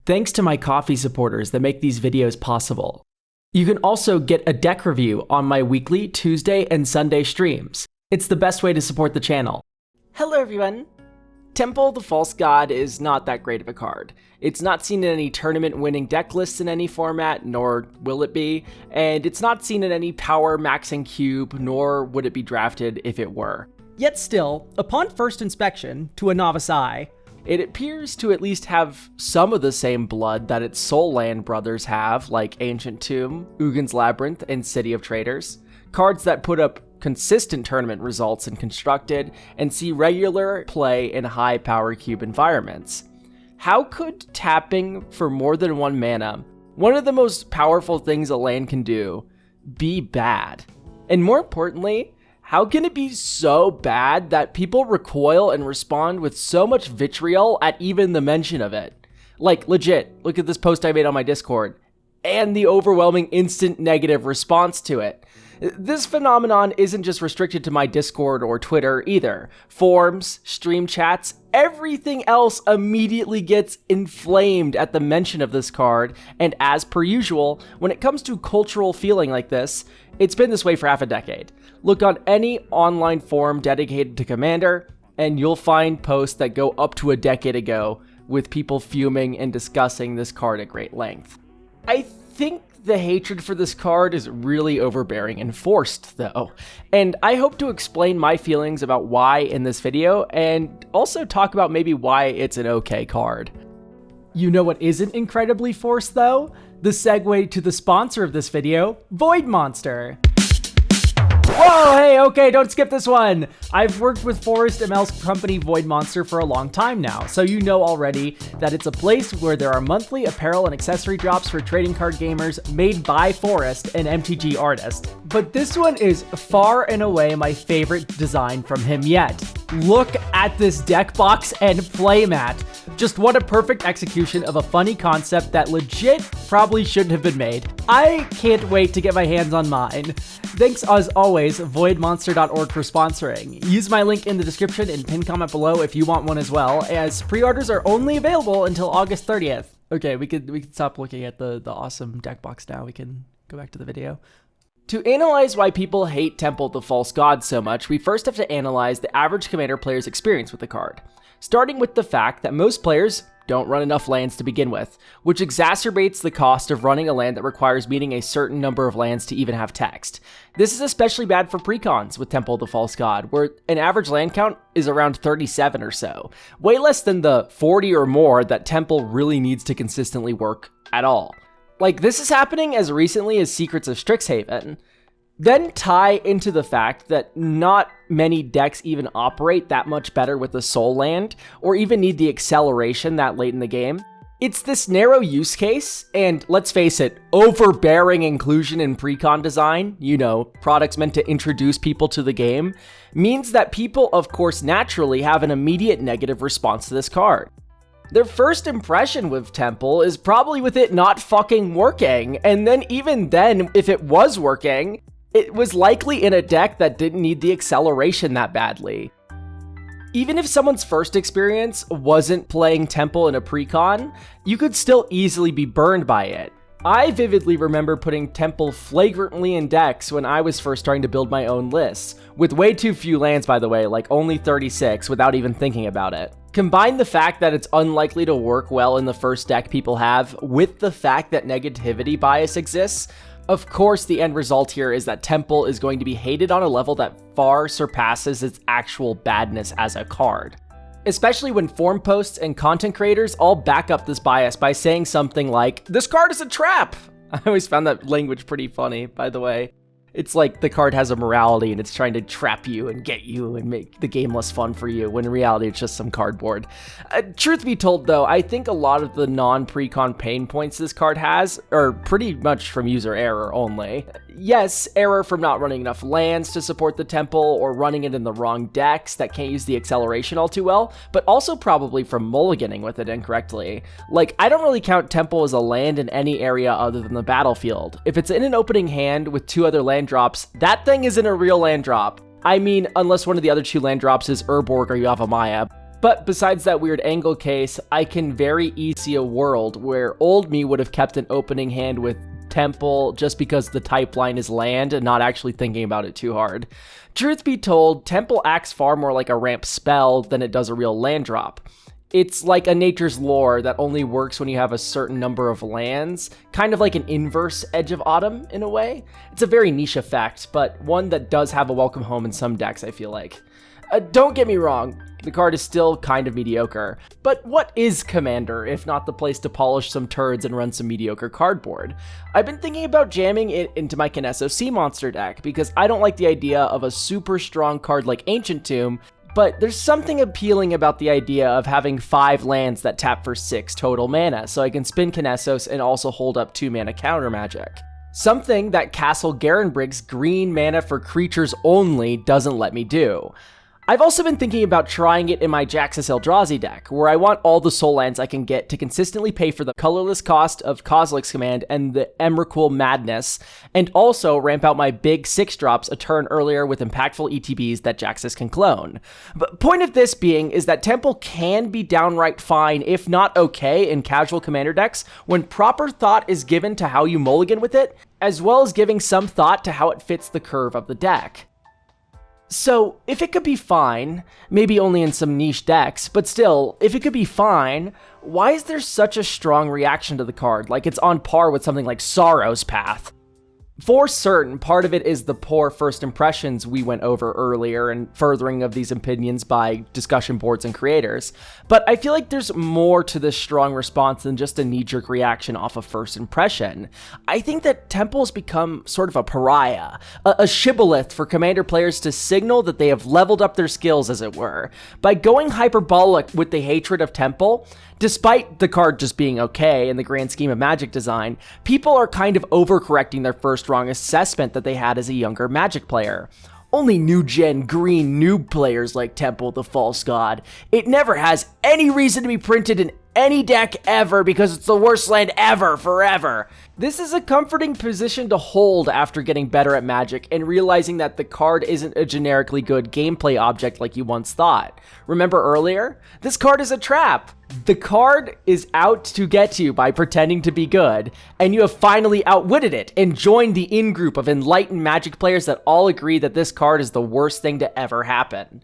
thanks to my Ko-fi supporters that make these videos possible. You can also get a deck review on my weekly Tuesday and Sunday streams. It's the best way to support the channel. Hello everyone! Temple the False God is not that great of a card. It's not seen in any tournament-winning deck lists in any format, nor will it be, and it's not seen in any power maxing cube, nor would it be drafted if it were. Yet still, upon first inspection, to a novice eye, it appears to at least have some of the same blood that its Soul Land brothers have, like Ancient Tomb, Ugin's Labyrinth, and City of Traders. Cards that put up consistent tournament results in Constructed and see regular play in high power cube environments. How could tapping for more than one mana, one of the most powerful things a land can do, be bad? And more importantly, how can it be so bad that people recoil and respond with so much vitriol at even the mention of it? Like, legit, look at this post I made on my Discord, and the overwhelming instant negative response to it. This phenomenon isn't just restricted to my Discord or Twitter either. Forums, stream chats, everything else immediately gets inflamed at the mention of this card, and as per usual, when it comes to cultural feeling like this, it's been this way for half a decade. Look on any online forum dedicated to Commander, and you'll find posts that go up to a decade ago with people fuming and discussing this card at great length. I think the hatred for this card is really overbearing and forced, though, and I hope to explain my feelings about why in this video, and also talk about maybe why it's an okay card. You know what isn't incredibly forced, though? The segue to the sponsor of this video, Void Monster. Whoa, hey, okay, don't skip this one. I've worked with Forrest ML's company Void Monster for a long time now, so you know already that it's a place where there are monthly apparel and accessory drops for trading card gamers made by Forrest, an MTG artist. But this one is far and away my favorite design from him yet. Look at this deck box and playmat. Just what a perfect execution of a funny concept that legit probably shouldn't have been made. I can't wait to get my hands on mine. Thanks as always, voidmonster.org for sponsoring. Use my link in the description and pinned comment below if you want one as well, as pre-orders are only available until August 30th. Okay, we could stop looking at the awesome deck box now. We can go back to the video. To analyze why people hate Temple the False God so much, we first have to analyze the average Commander player's experience with the card. Starting with the fact that most players don't run enough lands to begin with, which exacerbates the cost of running a land that requires meeting a certain number of lands to even have text. This is especially bad for precons with Temple the False God, where an average land count is around 37 or so, way less than the 40 or more that Temple really needs to consistently work at all. Like, this is happening as recently as Secrets of Strixhaven. Then tie into the fact that not many decks even operate that much better with the Soul Land, or even need the acceleration that late in the game. It's this narrow use case, and let's face it, overbearing inclusion in precon design, you know, products meant to introduce people to the game, means that people, of course, naturally have an immediate negative response to this card. Their first impression with Temple is probably with it not fucking working, and then even then, if it was working, it was likely in a deck that didn't need the acceleration that badly. Even if someone's first experience wasn't playing Temple in a precon, you could still easily be burned by it. I vividly remember putting Temple flagrantly in decks when I was first starting to build my own lists, with way too few lands by the way, like only 36 without even thinking about it. Combine the fact that it's unlikely to work well in the first deck people have with the fact that negativity bias exists. Of course, the end result here is that Temple is going to be hated on a level that far surpasses its actual badness as a card. Especially when forum posts and content creators all back up this bias by saying something like, "This card is a trap!" I always found that language pretty funny, by the way. It's like the card has a morality and it's trying to trap you and get you and make the game less fun for you, when in reality it's just some cardboard. Truth be told though, I think a lot of the non-precon pain points this card has are pretty much from user error only. Yes, error from not running enough lands to support the Temple, or running it in the wrong decks that can't use the acceleration all too well, but also probably from mulliganing with it incorrectly. Like, I don't really count Temple as a land in any area other than the battlefield. If it's in an opening hand with two other land drops, that thing isn't a real land drop. I mean, unless one of the other two land drops is Urborg or Yavimaya. But besides that weird angle case, I can very easily see a world where old me would have kept an opening hand with Temple just because the type line is land and not actually thinking about it too hard. Truth be told, Temple acts far more like a ramp spell than it does a real land drop. It's like a nature's lore that only works when you have a certain number of lands, kind of like an inverse Edge of Autumn in a way. It's a very niche effect, but one that does have a welcome home in some decks, I feel like. Don't get me wrong, the card is still kind of mediocre, but what is Commander if not the place to polish some turds and run some mediocre cardboard? I've been thinking about jamming it into my Kinesso Sea Monster deck because I don't like the idea of a super strong card like Ancient Tomb, but there's something appealing about the idea of having 5 lands that tap for 6 total mana, so I can spin Kinessos and also hold up 2 mana counter magic. Something that Castle Garenbrig's green mana for creatures only doesn't let me do. I've also been thinking about trying it in my Jaxus Eldrazi deck, where I want all the soul lands I can get to consistently pay for the colorless cost of Kozilek's Command and the Emrakul Madness, and also ramp out my big 6-drops a turn earlier with impactful ETBs that Jaxus can clone. But point of this being is that Temple can be downright fine, if not okay, in casual commander decks when proper thought is given to how you mulligan with it, as well as giving some thought to how it fits the curve of the deck. So, if it could be fine, maybe only in some niche decks, but still, if it could be fine, why is there such a strong reaction to the card, like it's on par with something like Sorrow's Path? For certain, part of it is the poor first impressions we went over earlier and furthering of these opinions by discussion boards and creators, but I feel like there's more to this strong response than just a knee-jerk reaction off of first impression. I think that Temple's become sort of a pariah, a shibboleth for commander players to signal that they have leveled up their skills, as it were. By going hyperbolic with the hatred of Temple, despite the card just being okay in the grand scheme of Magic design, people are kind of overcorrecting their first wrong assessment that they had as a younger Magic player. Only new-gen green noob players like Temple the False God. It never has any reason to be printed in any deck ever because it's the worst land ever, forever. This is a comforting position to hold after getting better at Magic and realizing that the card isn't a generically good gameplay object like you once thought. Remember earlier? This card is a trap. The card is out to get you by pretending to be good, and you have finally outwitted it and joined the in-group of enlightened Magic players that all agree that this card is the worst thing to ever happen.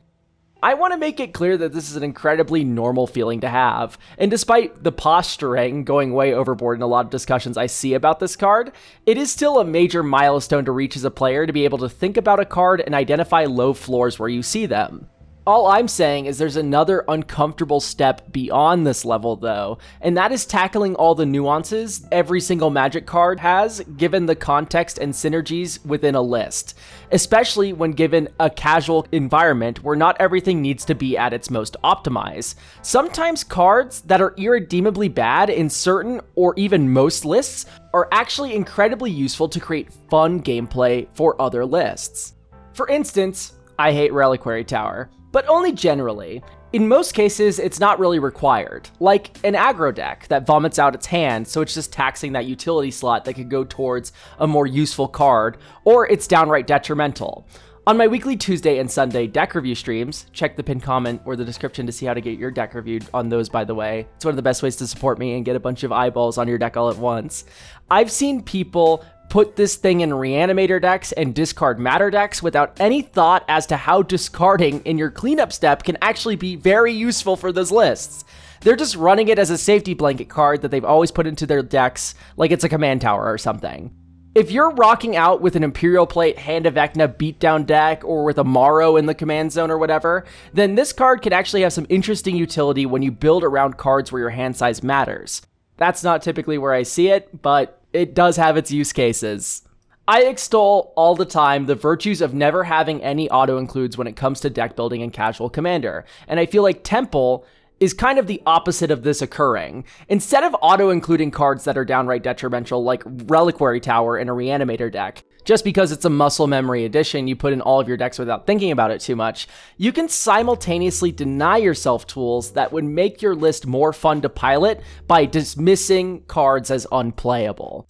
I want to make it clear that this is an incredibly normal feeling to have, and despite the posturing going way overboard in a lot of discussions I see about this card, it is still a major milestone to reach as a player to be able to think about a card and identify low floors where you see them. All I'm saying is there's another uncomfortable step beyond this level though, and that is tackling all the nuances every single Magic card has given the context and synergies within a list, especially when given a casual environment where not everything needs to be at its most optimized. Sometimes cards that are irredeemably bad in certain or even most lists are actually incredibly useful to create fun gameplay for other lists. For instance, I hate Reliquary Tower, but only generally. In most cases, it's not really required, like an aggro deck that vomits out its hand, so it's just taxing that utility slot that could go towards a more useful card, or it's downright detrimental. On my weekly Tuesday and Sunday deck review streams, check the pinned comment or the description to see how to get your deck reviewed on those, by the way. It's one of the best ways to support me and get a bunch of eyeballs on your deck all at once. I've seen people put this thing in reanimator decks and discard matter decks without any thought as to how discarding in your cleanup step can actually be very useful for those lists. They're just running it as a safety blanket card that they've always put into their decks like it's a command tower or something. If you're rocking out with an Imperial Plate, Hand of Vecna beatdown deck, or with a Morrow in the command zone or whatever, then this card can actually have some interesting utility when you build around cards where your hand size matters. That's not typically where I see it, but it does have its use cases. I extol all the time the virtues of never having any auto-includes when it comes to deck building and casual commander, and I feel like Temple is kind of the opposite of this occurring. Instead of auto-including cards that are downright detrimental like Reliquary Tower in a Reanimator deck, just because it's a muscle memory addition you put in all of your decks without thinking about it too much, you can simultaneously deny yourself tools that would make your list more fun to pilot by dismissing cards as unplayable.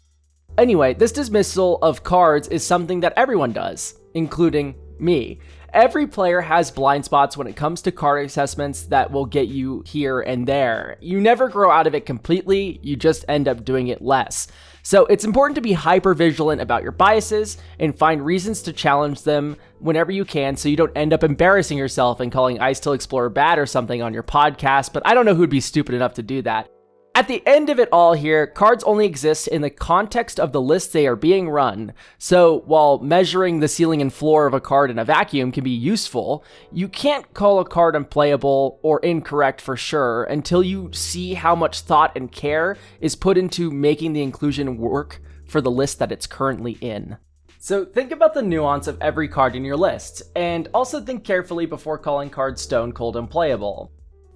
Anyway, this dismissal of cards is something that everyone does, including me. Every player has blind spots when it comes to card assessments that will get you here and there. You never grow out of it completely, you just end up doing it less. So it's important to be hyper vigilant about your biases and find reasons to challenge them whenever you can so you don't end up embarrassing yourself and calling I Still Explore bad or something on your podcast, but I don't know who'd be stupid enough to do that. At the end of it all here, cards only exist in the context of the list they are being run. So while measuring the ceiling and floor of a card in a vacuum can be useful, you can't call a card unplayable or incorrect for sure until you see how much thought and care is put into making the inclusion work for the list that it's currently in. So think about the nuance of every card in your list, and also think carefully before calling cards stone cold unplayable.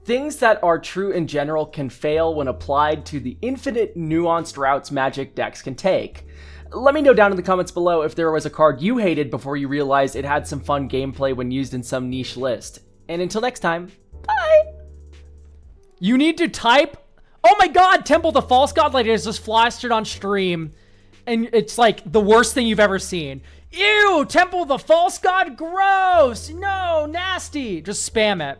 Things that are true in general can fail when applied to the infinite nuanced routes Magic decks can take. Let me know down in the comments below if there was a card you hated before you realized it had some fun gameplay when used in some niche list. And until next time, bye! You need to type, oh my god, Temple the False God like is just flastered on stream. And it's like the worst thing you've ever seen. Ew, Temple the False God, gross! No, nasty! Just spam it.